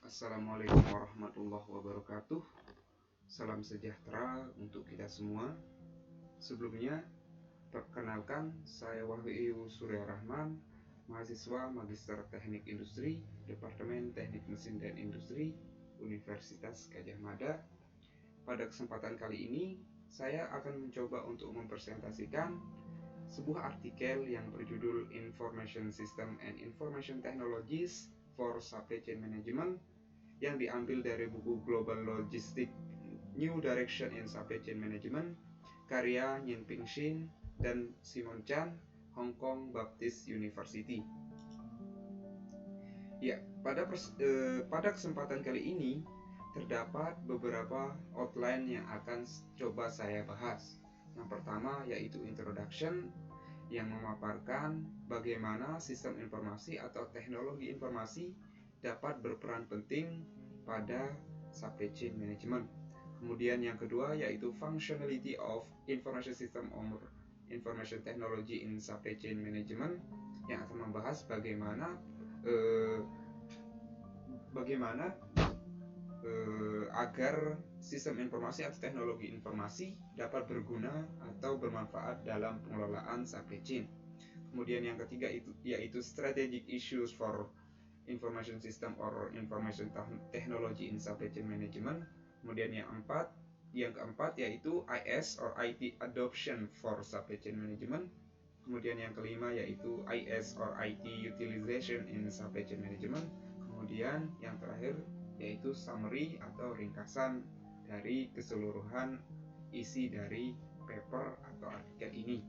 Assalamualaikum warahmatullahi wabarakatuh. Salam sejahtera untuk kita semua. Sebelumnya, perkenalkan, saya Wahyu Surya Rahman, mahasiswa Magister Teknik Industri, Departemen Teknik Mesin dan Industri, Universitas Gadjah Mada. Pada kesempatan kali ini, saya akan mencoba untuk mempresentasikan sebuah artikel yang berjudul Information System and Information Technologies for Supply Chain Management yang diambil dari buku Global Logistics New Direction in Supply Chain Management karya Yinping Shin dan Simon Chan, Hong Kong Baptist University. Ya, pada kesempatan kali ini terdapat beberapa outline yang akan coba saya bahas. Yang pertama yaitu introduction yang memaparkan bagaimana sistem informasi atau teknologi informasi dapat berperan penting pada supply chain management. Kemudian yang kedua yaitu functionality of information system or information technology in supply chain management yang akan membahas bagaimana agar sistem informasi atau teknologi informasi dapat berguna atau bermanfaat dalam pengelolaan supply chain. Kemudian yang ketiga yaitu strategic issues for information system or information technology in supply chain management. Kemudian yang keempat yaitu IS or IT adoption for supply chain management. Kemudian yang kelima yaitu IS or IT utilization in supply chain management. Kemudian yang terakhir yaitu summary atau ringkasan dari keseluruhan isi dari paper atau artikel ini.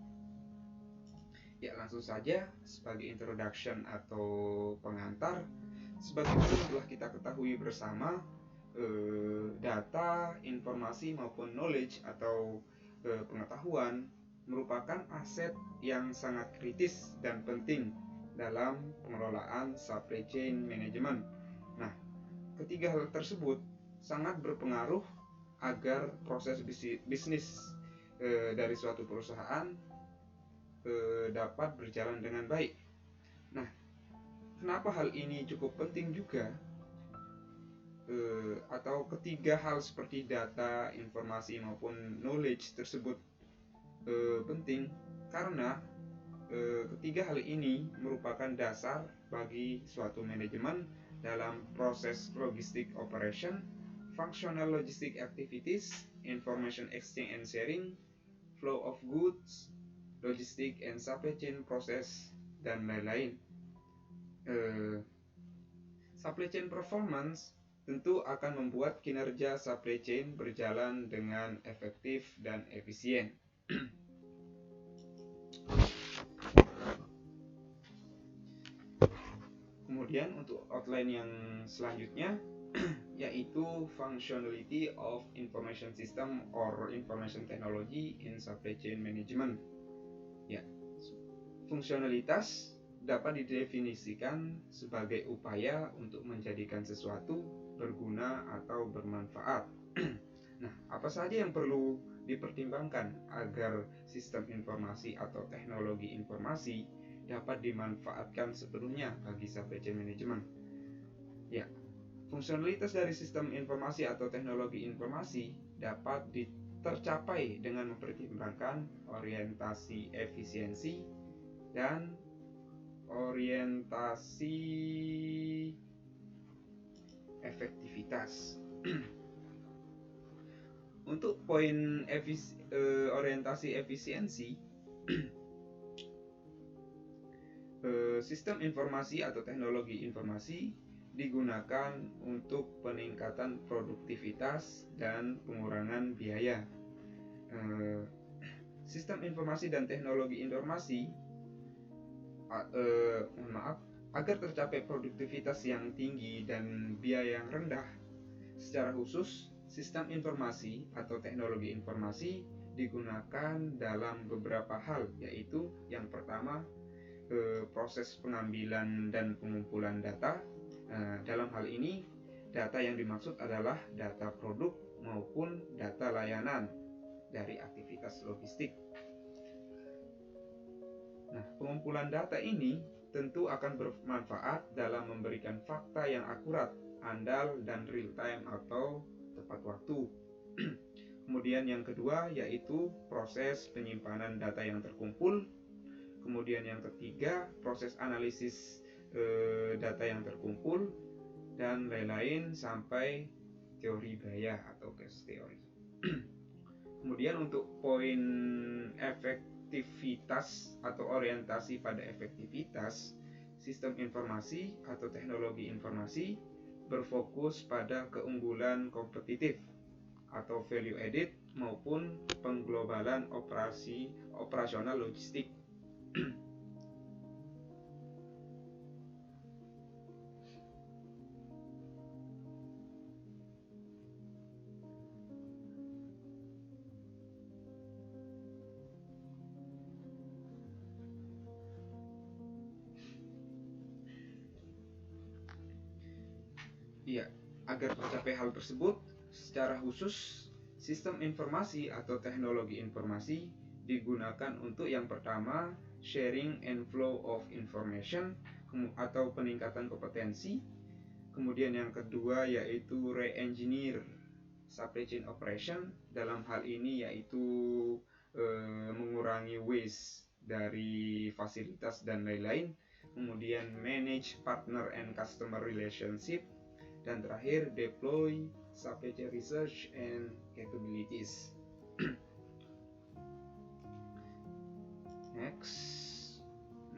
Ya, langsung saja sebagai introduction atau pengantar, sebagaimana telah kita ketahui bersama, data, informasi maupun knowledge atau pengetahuan merupakan aset yang sangat kritis dan penting dalam pengelolaan supply chain management. Nah, ketiga hal tersebut sangat berpengaruh agar proses bisnis dari suatu perusahaan dapat berjalan dengan baik. Nah, kenapa hal ini cukup penting juga? Atau ketiga hal seperti data, informasi maupun knowledge tersebut penting karena ketiga hal ini merupakan dasar bagi suatu manajemen dalam proses logistik operation, functional logistic activities, information exchange and sharing, flow of goods, logistik and supply chain process, dan lain-lain. Supply chain performance tentu akan membuat kinerja supply chain berjalan dengan efektif dan efisien. Kemudian untuk outline yang selanjutnya yaitu functionality of information system or information technology in supply chain management. Ya, fungsionalitas dapat didefinisikan sebagai upaya untuk menjadikan sesuatu berguna atau bermanfaat. Nah, apa saja yang perlu dipertimbangkan agar sistem informasi atau teknologi informasi dapat dimanfaatkan sepenuhnya bagi supply chain management? Ya, fungsionalitas dari sistem informasi atau teknologi informasi dapat tercapai dengan mempertimbangkan orientasi efisiensi dan orientasi efektivitas. Untuk poin orientasi efisiensi, sistem informasi atau teknologi informasi digunakan untuk peningkatan produktivitas dan pengurangan biaya. Sistem informasi dan teknologi informasi agar tercapai produktivitas yang tinggi dan biaya yang rendah. Secara khusus, sistem informasi atau teknologi informasi digunakan dalam beberapa hal, yaitu yang pertama proses pengambilan dan pengumpulan data. Dalam hal ini, data yang dimaksud adalah data produk maupun data layanan dari aktivitas logistik. Nah, pengumpulan data ini tentu akan bermanfaat dalam memberikan fakta yang akurat, andal, dan real time atau tepat waktu. Kemudian yang kedua yaitu proses penyimpanan data yang terkumpul. Kemudian yang ketiga proses analisis data yang terkumpul, dan lain-lain sampai teori Bayes atau case teori. Kemudian untuk poin efektivitas atau orientasi pada efektivitas, sistem informasi atau teknologi informasi berfokus pada keunggulan kompetitif atau value added maupun pengglobalan operasional logistik. Ya, agar mencapai hal tersebut, secara khusus sistem informasi atau teknologi informasi digunakan untuk yang pertama sharing and flow of information atau peningkatan kompetensi. Kemudian yang kedua yaitu re-engineer supply chain operation, dalam hal ini yaitu mengurangi waste dari fasilitas dan lain-lain. Kemudian manage partner and customer relationship, dan terakhir deploy supply chain research and capabilities. Next.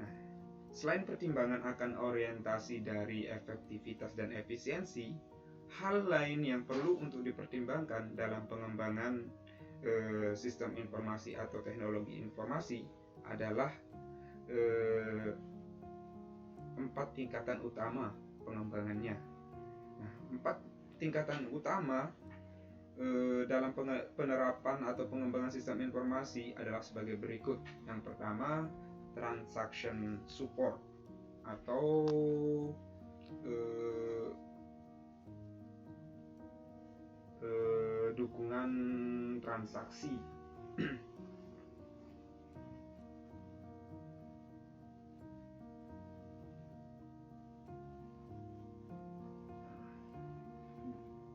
Nah, selain pertimbangan akan orientasi dari efektivitas dan efisiensi, hal lain yang perlu untuk dipertimbangkan dalam pengembangan sistem informasi atau teknologi informasi adalah 4 tingkatan utama pengembangannya. Nah, 4 tingkatan utama dalam penerapan atau pengembangan sistem informasi adalah sebagai berikut. Yang pertama, transaction support atau dukungan transaksi.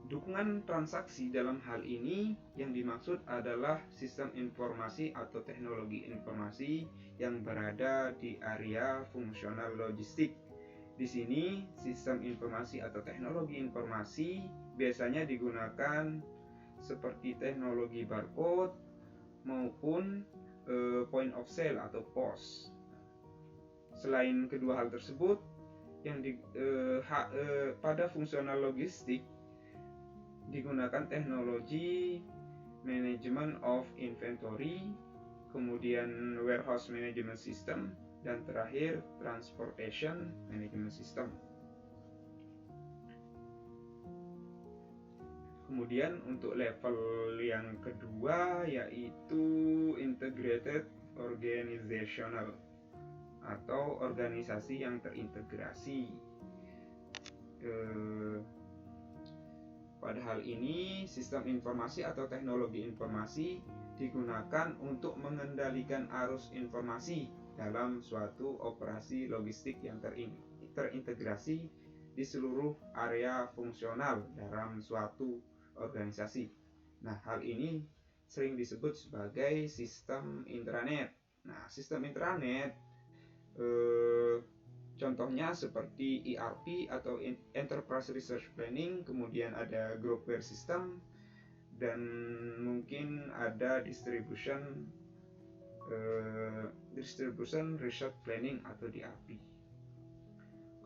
Dukungan transaksi dalam hal ini yang dimaksud adalah sistem informasi atau teknologi informasi yang berada di area fungsional logistik. Di sini sistem informasi atau teknologi informasi biasanya digunakan seperti teknologi barcode maupun point of sale atau POS. Selain kedua hal tersebut, yang pada fungsional logistik digunakan teknologi management of inventory, kemudian warehouse management system, dan terakhir transportation management system. Kemudian untuk level yang kedua yaitu integrated organizational atau organisasi yang terintegrasi. Pada hal ini, sistem informasi atau teknologi informasi digunakan untuk mengendalikan arus informasi dalam suatu operasi logistik yang terintegrasi di seluruh area fungsional dalam suatu organisasi. Nah, hal ini sering disebut sebagai sistem intranet. Nah, sistem intranet contohnya seperti ERP atau Enterprise Resource Planning, kemudian ada Groupware System, dan mungkin ada Distribution Resource Planning atau DRP.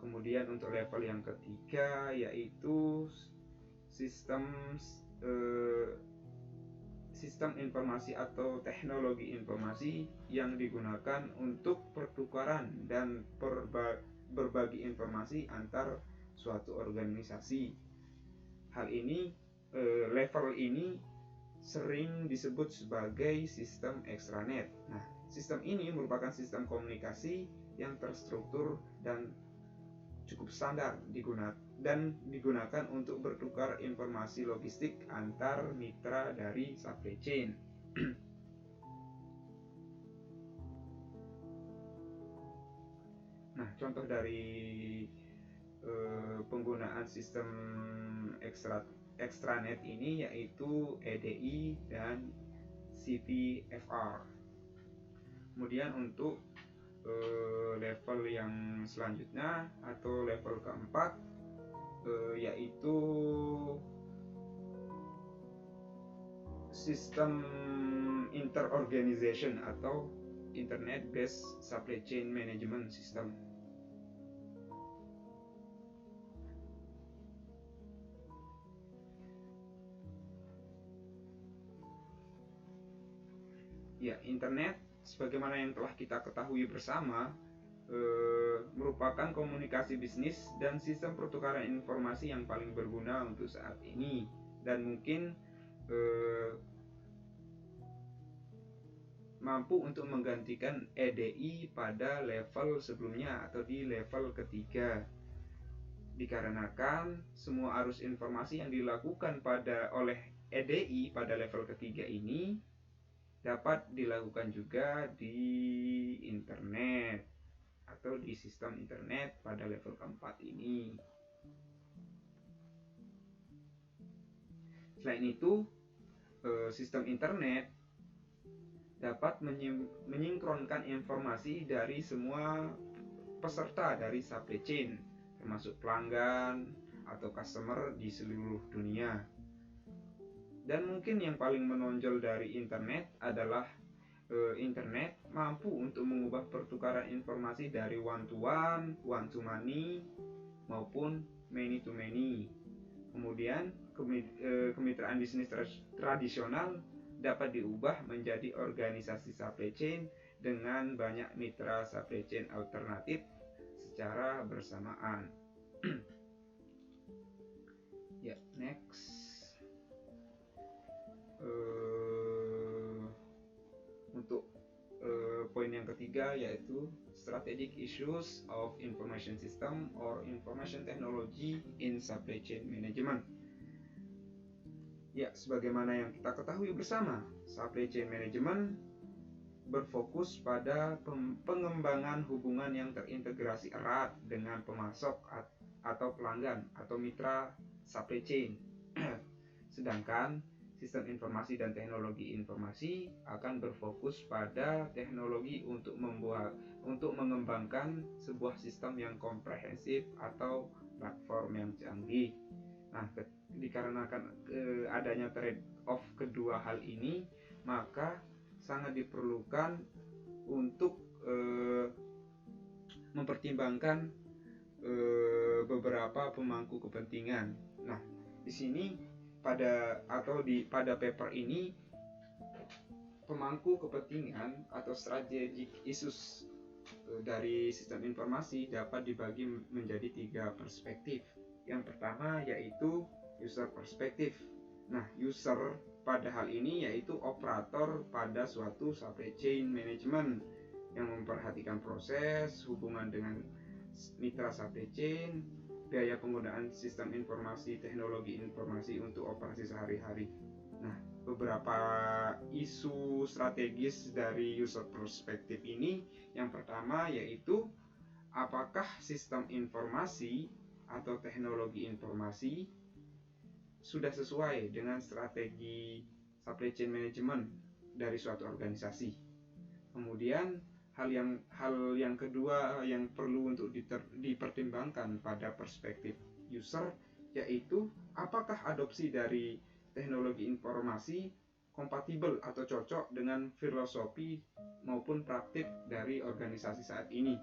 Kemudian untuk level yang ketiga yaitu sistem informasi atau teknologi informasi yang digunakan untuk pertukaran dan berbagi informasi antar suatu organisasi. Hal ini, level ini sering disebut sebagai sistem extranet. Nah, sistem ini merupakan sistem komunikasi yang terstruktur dan cukup standar digunakan untuk bertukar informasi logistik antar mitra dari supply chain. Nah, contoh dari penggunaan sistem extranet ini yaitu EDI dan CVFR. Kemudian untuk level yang selanjutnya atau level keempat yaitu sistem interorganization atau Internet Based Supply Chain Management System. Ya, internet sebagaimana yang telah kita ketahui bersama merupakan komunikasi bisnis dan sistem pertukaran informasi yang paling berguna untuk saat ini, dan mungkin mampu untuk menggantikan EDI pada level sebelumnya atau di level ketiga, dikarenakan semua arus informasi yang dilakukan oleh EDI pada level ketiga ini dapat dilakukan juga di internet atau di sistem internet pada level keempat ini. Selain itu, sistem internet dapat menyinkronkan informasi dari semua peserta dari supply chain, termasuk pelanggan atau customer di seluruh dunia. Dan mungkin yang paling menonjol dari internet adalah internet mampu untuk mengubah pertukaran informasi dari one to one, one to many, maupun many to many. Kemudian kemitraan bisnis tradisional dapat diubah menjadi organisasi supply chain dengan banyak mitra supply chain alternatif secara bersamaan. Ya, next. Untuk poin yang ketiga yaitu strategic issues of information system or information technology in supply chain management. Ya, sebagaimana yang kita ketahui bersama, supply chain management berfokus pada pengembangan hubungan yang terintegrasi erat dengan pemasok atau pelanggan atau mitra supply chain. Sedangkan sistem informasi dan teknologi informasi akan berfokus pada teknologi untuk mengembangkan sebuah sistem yang komprehensif atau platform yang canggih. Nah, dikarenakan adanya trade-off kedua hal ini, maka sangat diperlukan untuk mempertimbangkan beberapa pemangku kepentingan. Nah, di sini pada paper ini pemangku kepentingan atau strategic issues dari sistem informasi dapat dibagi menjadi 3 perspektif. Yang pertama yaitu user perspektif. Nah, user pada hal ini yaitu operator pada suatu supply chain management yang memperhatikan proses, hubungan dengan mitra supply chain, biaya penggunaan sistem informasi, teknologi informasi untuk operasi sehari-hari. Nah, beberapa isu strategis dari user perspektif ini, yang pertama yaitu apakah sistem informasi atau teknologi informasi sudah sesuai dengan strategi supply chain management dari suatu organisasi. Kemudian hal yang kedua yang perlu untuk dipertimbangkan pada perspektif user yaitu apakah adopsi dari teknologi informasi kompatibel atau cocok dengan filosofi maupun praktik dari organisasi saat ini.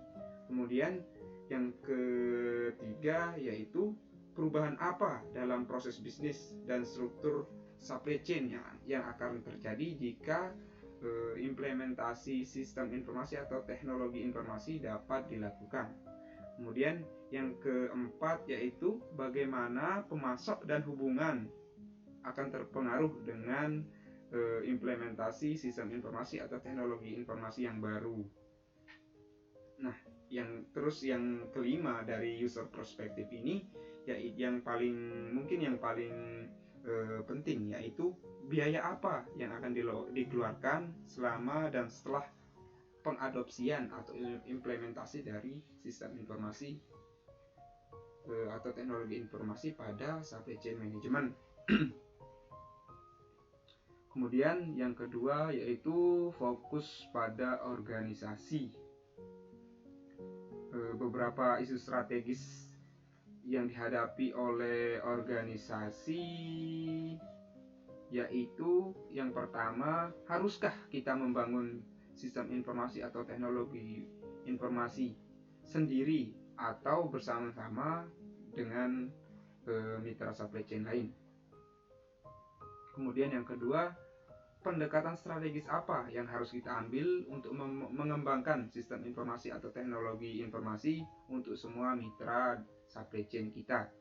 Kemudian yang ketiga yaitu perubahan apa dalam proses bisnis dan struktur supply chain yang akan terjadi jika implementasi sistem informasi atau teknologi informasi dapat dilakukan. Kemudian yang keempat yaitu bagaimana pemasok dan hubungan akan terpengaruh dengan implementasi sistem informasi atau teknologi informasi yang baru. Nah, yang kelima dari user perspektif ini yang paling penting yaitu biaya apa yang akan dikeluarkan selama dan setelah pengadopsian atau implementasi dari sistem informasi atau teknologi informasi pada supply chain management. Kemudian yang kedua yaitu fokus pada organisasi. Beberapa isu strategis yang dihadapi oleh organisasi yaitu yang pertama, haruskah kita membangun sistem informasi atau teknologi informasi sendiri atau bersama-sama dengan mitra supply chain lain. Kemudian yang kedua, pendekatan strategis apa yang harus kita ambil untuk mengembangkan sistem informasi atau teknologi informasi untuk semua mitra supply chain kita.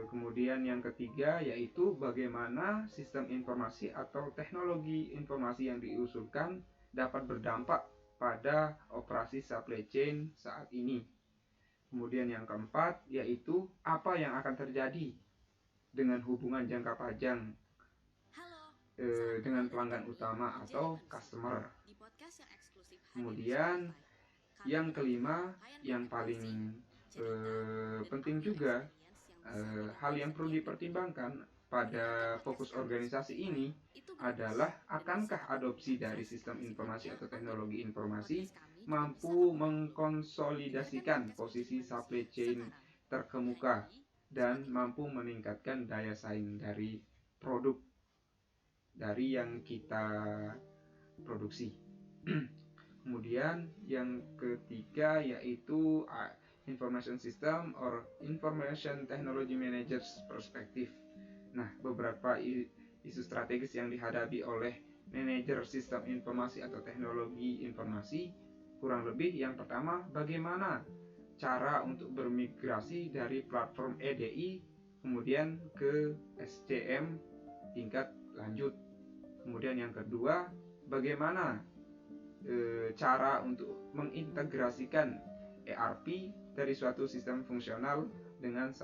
Kemudian yang ketiga yaitu bagaimana sistem informasi atau teknologi informasi yang diusulkan dapat berdampak pada operasi supply chain saat ini. Kemudian yang keempat yaitu apa yang akan terjadi dengan hubungan jangka panjang dengan pelanggan utama atau customer. Kemudian yang kelima yang paling penting juga, hal yang perlu dipertimbangkan pada fokus organisasi ini adalah akankah adopsi dari sistem informasi atau teknologi informasi mampu mengkonsolidasikan posisi supply chain terkemuka dan mampu meningkatkan daya saing dari produk dari yang kita produksi. Kemudian yang ketiga yaitu Information System or Information Technology Managers Perspective. Nah, beberapa isu strategis yang dihadapi oleh manajer sistem informasi atau teknologi informasi kurang lebih yang pertama, bagaimana cara untuk bermigrasi dari platform EDI kemudian ke SCM tingkat lanjut. Kemudian yang kedua, bagaimana cara untuk mengintegrasikan ERP dari suatu sistem fungsional dengan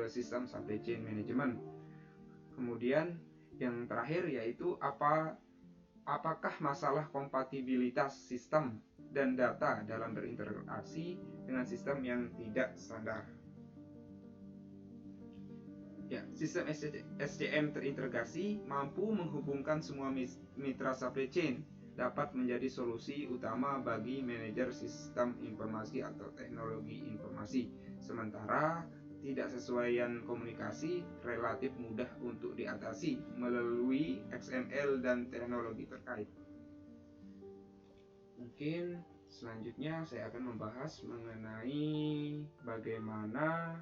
sistem supply chain management. Kemudian yang terakhir yaitu apakah masalah kompatibilitas sistem dan data dalam berinteraksi dengan sistem yang tidak standar. Ya, sistem SCM terintegrasi mampu menghubungkan semua mitra supply chain, dapat menjadi solusi utama bagi manajer sistem informasi atau teknologi informasi. Sementara tidak sesuaian komunikasi relatif mudah untuk diatasi melalui XML dan teknologi terkait. Mungkin selanjutnya saya akan membahas mengenai bagaimana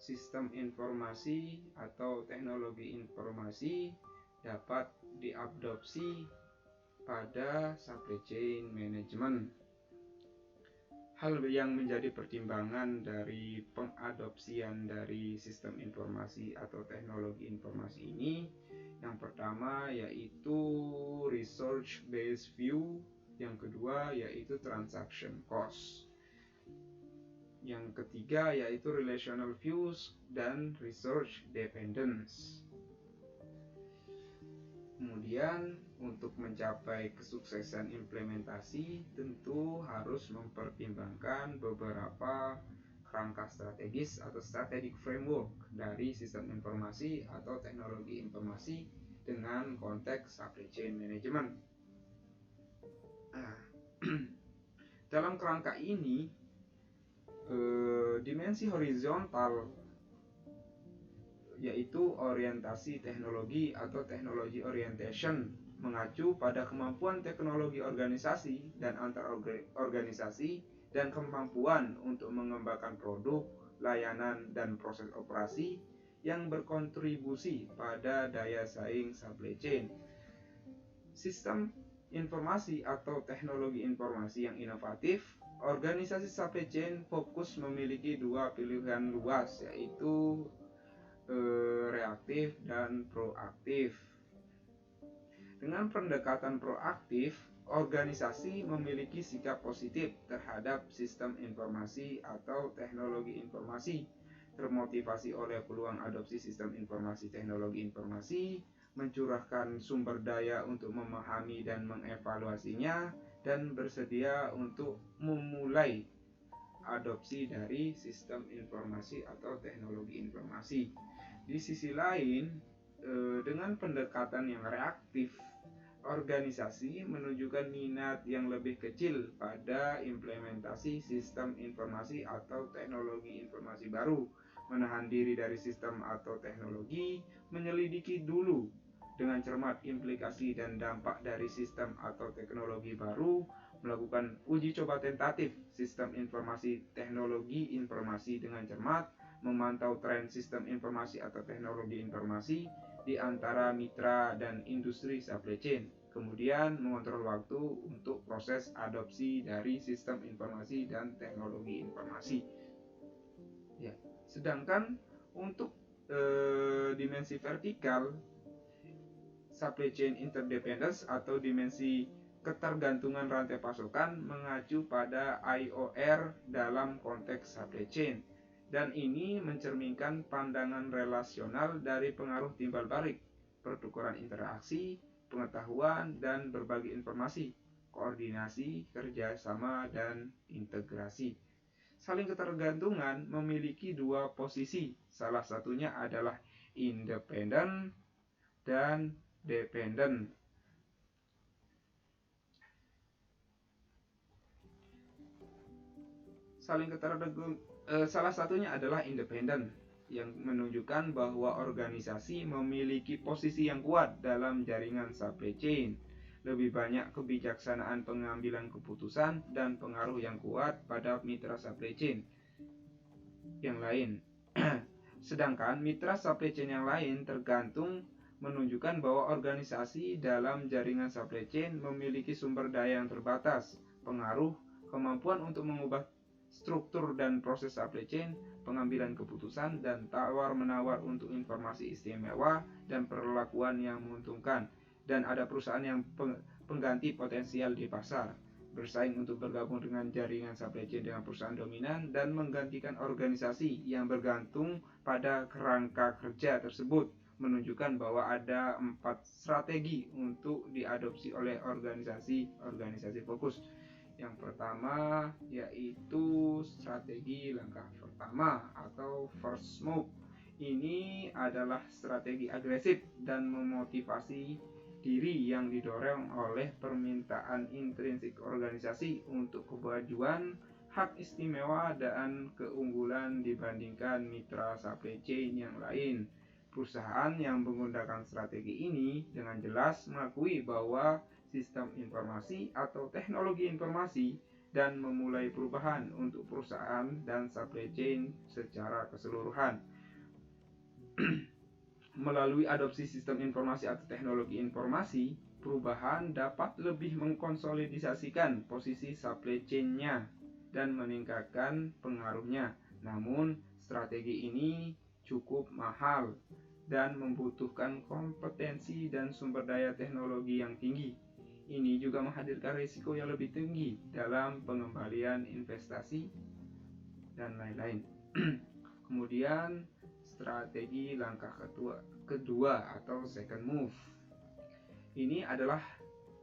sistem informasi atau teknologi informasi dapat diadopsi pada supply chain management. Hal yang menjadi pertimbangan dari pengadopsian dari sistem informasi atau teknologi informasi ini, yang pertama yaitu research based view, yang kedua yaitu transaction cost, yang ketiga yaitu relational views dan research dependence. Kemudian untuk mencapai kesuksesan implementasi tentu harus mempertimbangkan beberapa kerangka strategis atau strategic framework dari sistem informasi atau teknologi informasi dengan konteks supply chain management. Dalam kerangka ini, dimensi horizontal yaitu orientasi teknologi atau technology orientation mengacu pada kemampuan teknologi organisasi dan antar organisasi dan kemampuan untuk mengembangkan produk, layanan, dan proses operasi yang berkontribusi pada daya saing supply chain. Sistem informasi atau teknologi informasi yang inovatif, organisasi supply chain fokus memiliki dua pilihan luas yaitu reaktif dan proaktif. Dengan pendekatan proaktif, organisasi memiliki sikap positif terhadap sistem informasi atau teknologi informasi, termotivasi oleh peluang adopsi sistem informasi teknologi informasi, mencurahkan sumber daya untuk memahami dan mengevaluasinya, dan bersedia untuk memulai adopsi dari sistem informasi atau teknologi informasi. Di sisi lain, dengan pendekatan yang reaktif, organisasi menunjukkan minat yang lebih kecil pada implementasi sistem informasi atau teknologi informasi baru, menahan diri dari sistem atau teknologi, menyelidiki dulu dengan cermat implikasi dan dampak dari sistem atau teknologi baru, melakukan uji coba tentatif sistem informasi teknologi informasi dengan cermat, memantau tren sistem informasi atau teknologi informasi di antara mitra dan industri supply chain, kemudian mengontrol waktu untuk proses adopsi dari sistem informasi dan teknologi informasi. Ya, sedangkan untuk dimensi vertikal, supply chain interdependence atau dimensi ketergantungan rantai pasokan mengacu pada IOR dalam konteks supply chain, dan ini mencerminkan pandangan relasional dari pengaruh timbal balik, pertukaran interaksi, pengetahuan, dan berbagi informasi, koordinasi, kerjasama, dan integrasi. Saling ketergantungan memiliki dua posisi, salah satunya adalah independen dan dependen. Salah satunya adalah independen, yang menunjukkan bahwa organisasi memiliki posisi yang kuat dalam jaringan supply chain, lebih banyak kebijaksanaan pengambilan keputusan dan pengaruh yang kuat pada mitra supply chain yang lain. Sedangkan mitra supply chain yang lain tergantung, menunjukkan bahwa organisasi dalam jaringan supply chain memiliki sumber daya yang terbatas, pengaruh, kemampuan untuk mengubah struktur dan proses supply chain, pengambilan keputusan, dan tawar-menawar untuk informasi istimewa dan perlakuan yang menguntungkan. Dan ada perusahaan yang pengganti potensial di pasar, bersaing untuk bergabung dengan jaringan supply chain dengan perusahaan dominan, dan menggantikan organisasi yang bergantung pada kerangka kerja tersebut, menunjukkan bahwa ada 4 strategi untuk diadopsi oleh organisasi fokus. Yang pertama yaitu strategi langkah pertama atau first move. Ini adalah strategi agresif dan memotivasi diri yang didorong oleh permintaan intrinsik organisasi untuk kemajuan, hak istimewa, dan keunggulan dibandingkan mitra supply chain yang lain. Perusahaan yang menggunakan strategi ini dengan jelas mengakui bahwa sistem informasi atau teknologi informasi dan memulai perubahan untuk perusahaan dan supply chain secara keseluruhan. Melalui adopsi sistem informasi atau teknologi informasi, perubahan dapat lebih mengkonsolidasikan posisi supply chain-nya dan meningkatkan pengaruhnya. Namun, strategi ini cukup mahal dan membutuhkan kompetensi dan sumber daya teknologi yang tinggi. Ini juga menghadirkan risiko yang lebih tinggi dalam pengembalian investasi dan lain-lain. Kemudian strategi langkah kedua atau second move. Ini adalah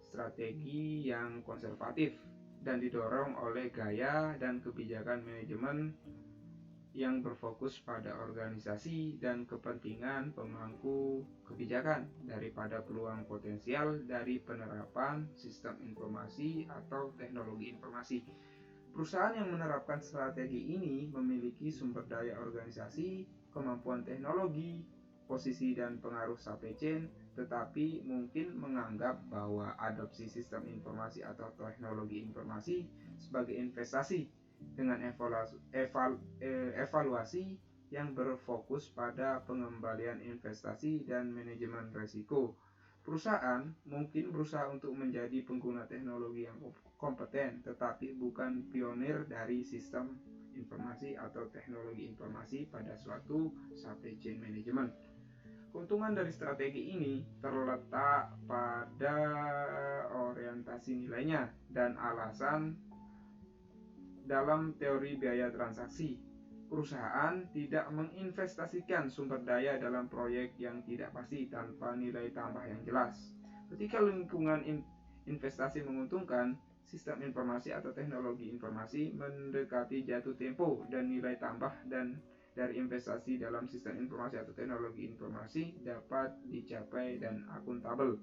strategi yang konservatif dan didorong oleh gaya dan kebijakan manajemen yang berfokus pada organisasi dan kepentingan pemangku kebijakan daripada peluang potensial dari penerapan sistem informasi atau teknologi informasi. Perusahaan yang menerapkan strategi ini memiliki sumber daya organisasi, kemampuan teknologi, posisi dan pengaruh supply chain, tetapi mungkin menganggap bahwa adopsi sistem informasi atau teknologi informasi sebagai investasi dengan evaluasi yang berfokus pada pengembalian investasi dan manajemen risiko. Perusahaan mungkin berusaha untuk menjadi pengguna teknologi yang kompeten, tetapi bukan pionir dari sistem informasi atau teknologi informasi pada suatu supply chain management. Keuntungan dari strategi ini terletak pada orientasi nilainya dan alasan dalam teori biaya transaksi. Perusahaan tidak menginvestasikan sumber daya dalam proyek yang tidak pasti tanpa nilai tambah yang jelas. Ketika lingkungan investasi menguntungkan, sistem informasi atau teknologi informasi mendekati jatuh tempo dan nilai tambah dan dari investasi dalam sistem informasi atau teknologi informasi dapat dicapai dan akuntabel.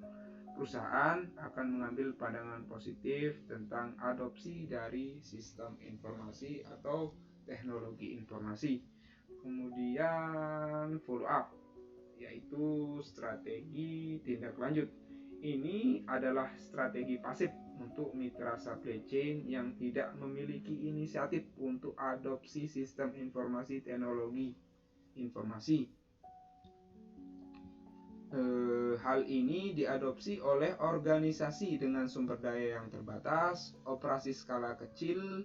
Perusahaan akan mengambil pandangan positif tentang adopsi dari sistem informasi atau teknologi informasi. Kemudian follow up, yaitu strategi tindak lanjut. Ini adalah strategi pasif untuk mitra supply chain yang tidak memiliki inisiatif untuk adopsi sistem informasi teknologi informasi. Hal ini diadopsi oleh organisasi dengan sumber daya yang terbatas, operasi skala kecil,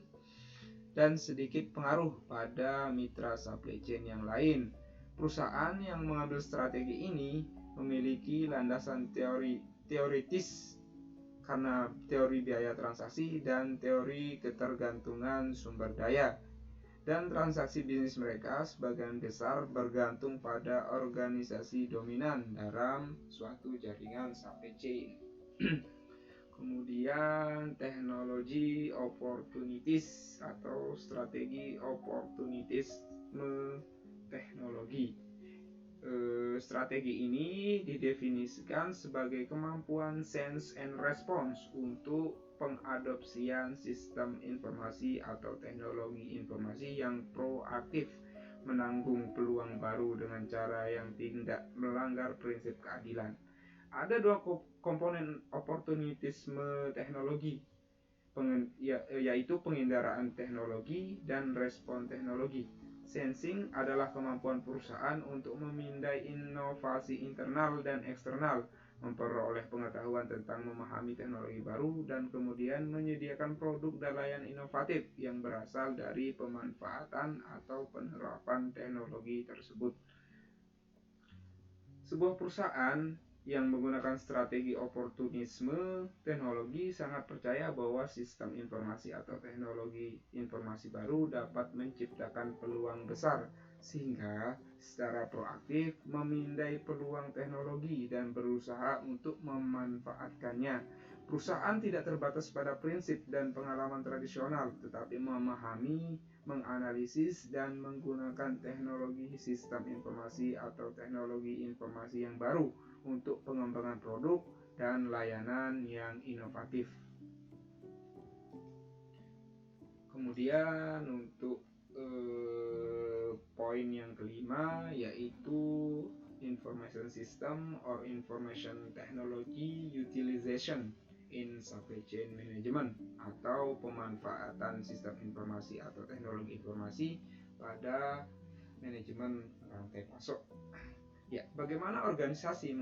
dan sedikit pengaruh pada mitra supply chain yang lain. Perusahaan yang mengambil strategi ini memiliki landasan teoritis karena teori biaya transaksi dan teori ketergantungan sumber daya, dan transaksi bisnis mereka sebagian besar bergantung pada organisasi dominan dalam suatu jaringan supply chain. Kemudian teknologi opportunities atau strategi opportunisme teknologi. Strategi ini didefinisikan sebagai kemampuan sense and response untuk pengadopsian sistem informasi atau teknologi informasi yang proaktif, menanggung peluang baru dengan cara yang tidak melanggar prinsip keadilan. Ada dua komponen oportunisme teknologi, yaitu pengendaraan teknologi dan respon teknologi. Sensing adalah kemampuan perusahaan untuk memindai inovasi internal dan eksternal, memperoleh pengetahuan tentang memahami teknologi baru, dan kemudian menyediakan produk dan layanan inovatif yang berasal dari pemanfaatan atau penerapan teknologi tersebut. Sebuah perusahaan yang menggunakan strategi oportunisme teknologi sangat percaya bahwa sistem informasi atau teknologi informasi baru dapat menciptakan peluang besar, sehingga secara proaktif memindai peluang teknologi dan berusaha untuk memanfaatkannya. Perusahaan tidak terbatas pada prinsip dan pengalaman tradisional, tetapi memahami, menganalisis, dan menggunakan teknologi sistem informasi atau teknologi informasi yang baru untuk pengembangan produk dan layanan yang inovatif. Kemudian untuk poin yang kelima, yaitu information system or information technology utilization in supply chain management atau pemanfaatan sistem informasi atau teknologi informasi pada manajemen rantai pasok. Ya, bagaimana organisasi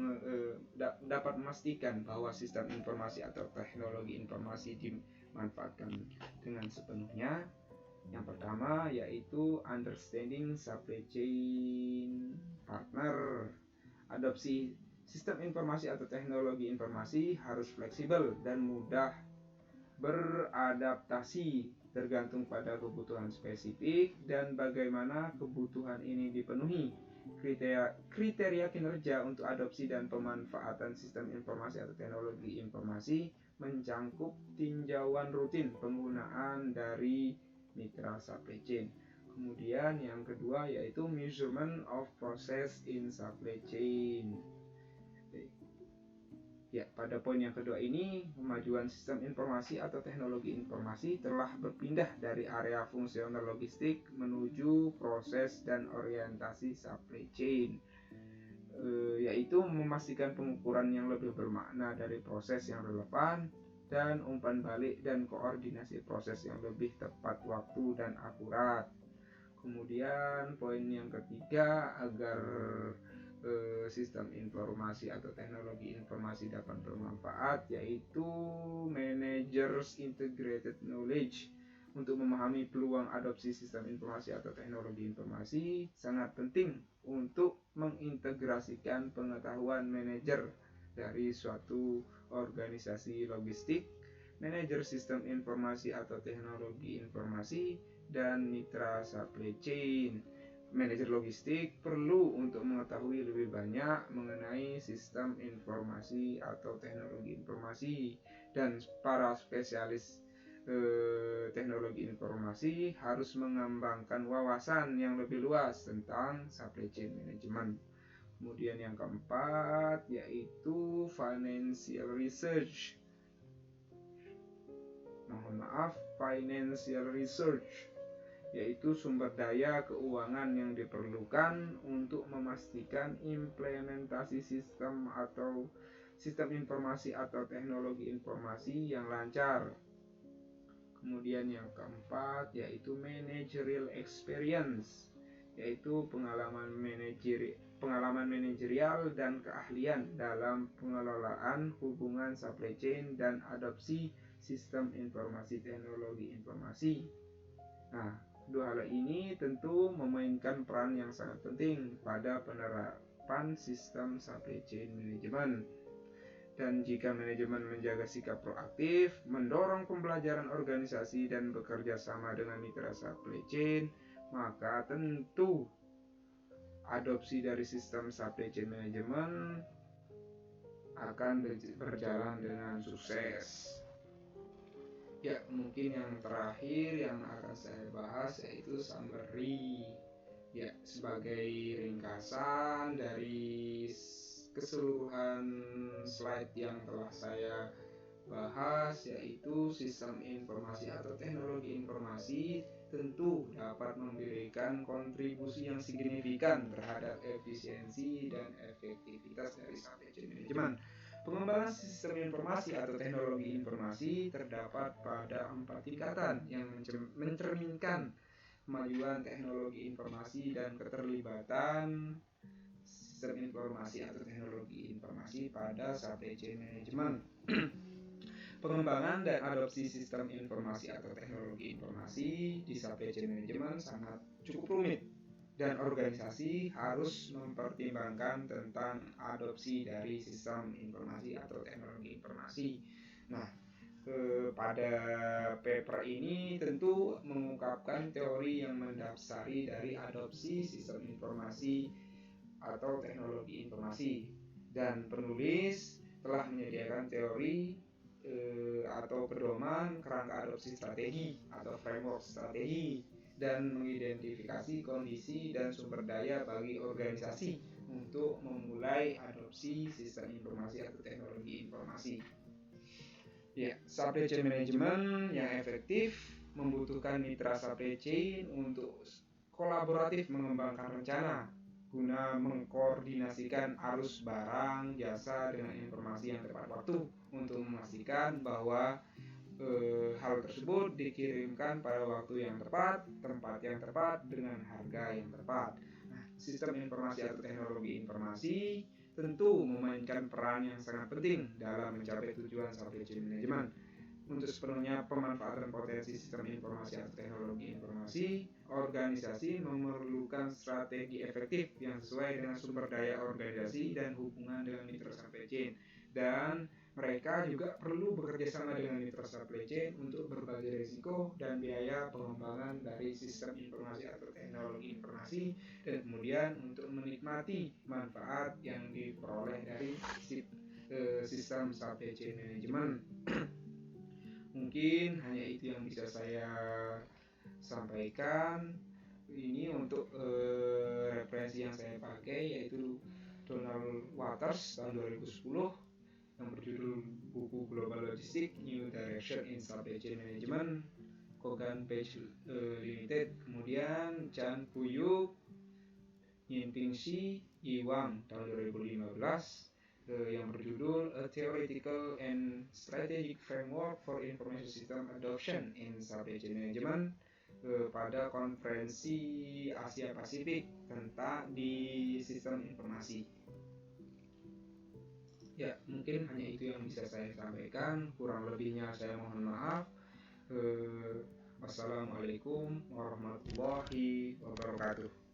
dapat memastikan bahwa sistem informasi atau teknologi informasi dimanfaatkan dengan sepenuhnya? Yang pertama yaitu understanding supply chain partner. Adopsi sistem informasi atau teknologi informasi harus fleksibel dan mudah beradaptasi, tergantung pada kebutuhan spesifik dan bagaimana kebutuhan ini dipenuhi. Kriteria kinerja untuk adopsi dan pemanfaatan sistem informasi atau teknologi informasi mencangkup tinjauan rutin penggunaan dari mitra supply chain. Kemudian yang kedua yaitu measurement of process in supply chain. Ya, pada poin yang kedua ini, kemajuan sistem informasi atau teknologi informasi telah berpindah dari area fungsional logistik menuju proses dan orientasi supply chain, yaitu memastikan pengukuran yang lebih bermakna dari proses yang relevan dan umpan balik dan koordinasi proses yang lebih tepat waktu dan akurat. Kemudian poin yang ketiga, agar sistem informasi atau teknologi informasi dapat bermanfaat, yaitu managers integrated knowledge. Untuk memahami peluang adopsi sistem informasi atau teknologi informasi sangat penting untuk mengintegrasikan pengetahuan manajer dari suatu organisasi logistik, manajer sistem informasi atau teknologi informasi, dan mitra supply chain. Manajer logistik perlu untuk mengetahui lebih banyak mengenai sistem informasi atau teknologi informasi, dan para spesialis teknologi informasi harus mengembangkan wawasan yang lebih luas tentang supply chain management. Kemudian yang keempat yaitu financial research. Financial research yaitu sumber daya keuangan yang diperlukan untuk memastikan implementasi sistem informasi atau teknologi informasi yang lancar. Kemudian yang keempat yaitu managerial experience, yaitu pengalaman manajerial dan keahlian dalam pengelolaan hubungan supply chain dan adopsi sistem informasi teknologi informasi. Nah, kedua hal ini tentu memainkan peran yang sangat penting pada penerapan sistem supply chain management. Dan jika manajemen menjaga sikap proaktif, mendorong pembelajaran organisasi dan bekerja sama dengan mitra supply chain, maka tentu adopsi dari sistem supply chain management akan berjalan dengan sukses. Ya, mungkin yang terakhir yang akan saya bahas yaitu summary. Ya, sebagai ringkasan dari keseluruhan slide yang telah saya bahas, yaitu sistem informasi atau teknologi informasi tentu dapat memberikan kontribusi yang signifikan terhadap efisiensi dan efektivitas dari supply chain management. Pengembangan sistem informasi atau teknologi informasi terdapat pada 4 tingkatan yang mencerminkan kemajuan teknologi informasi dan keterlibatan sistem informasi atau teknologi informasi pada supply chain management. Pengembangan dan adopsi sistem informasi atau teknologi informasi di supply chain management sangat cukup rumit, dan organisasi harus mempertimbangkan tentang adopsi dari sistem informasi atau teknologi informasi. Nah, pada paper ini tentu mengungkapkan teori yang mendasari dari adopsi sistem informasi atau teknologi informasi, dan penulis telah menyediakan teori atau pedoman kerangka adopsi strategi atau framework strategi, dan mengidentifikasi kondisi dan sumber daya bagi organisasi untuk memulai adopsi sistem informasi atau teknologi informasi. Ya, supply chain management yang efektif membutuhkan mitra supply chain untuk kolaboratif mengembangkan rencana guna mengkoordinasikan arus barang, jasa dengan informasi yang tepat waktu untuk memastikan bahwa hal tersebut dikirimkan pada waktu yang tepat, tempat yang tepat, dengan harga yang tepat. Nah, sistem informasi atau teknologi informasi tentu memainkan peran yang sangat penting dalam mencapai tujuan supply chain management. Untuk sepenuhnya pemanfaatan potensi sistem informasi atau teknologi informasi, organisasi memerlukan strategi efektif yang sesuai dengan sumber daya organisasi dan hubungan dengan mitra supply chain, dan mereka juga perlu bekerja sama dengan mitra supply chain untuk berbagi risiko dan biaya pengembangan dari sistem informasi atau teknologi informasi, dan kemudian untuk menikmati manfaat yang diperoleh dari sistem supply chain management. Mungkin hanya itu yang bisa saya sampaikan. Ini untuk referensi yang saya pakai yaitu Donald Waters tahun 2010 yang berjudul buku Global Logistics New Direction in Supply Chain Management, Kogan Page Limited. Kemudian Chan Puyuk, Yinping Shi, Yi Wang tahun 2015 yang berjudul A Theoretical and Strategic Framework for Information System Adoption in Supply Chain Management pada konferensi Asia Pasifik tentang di sistem informasi. Ya, mungkin hanya itu yang bisa saya sampaikan. Kurang lebihnya saya mohon maaf. Wassalamualaikum warahmatullahi wabarakatuh.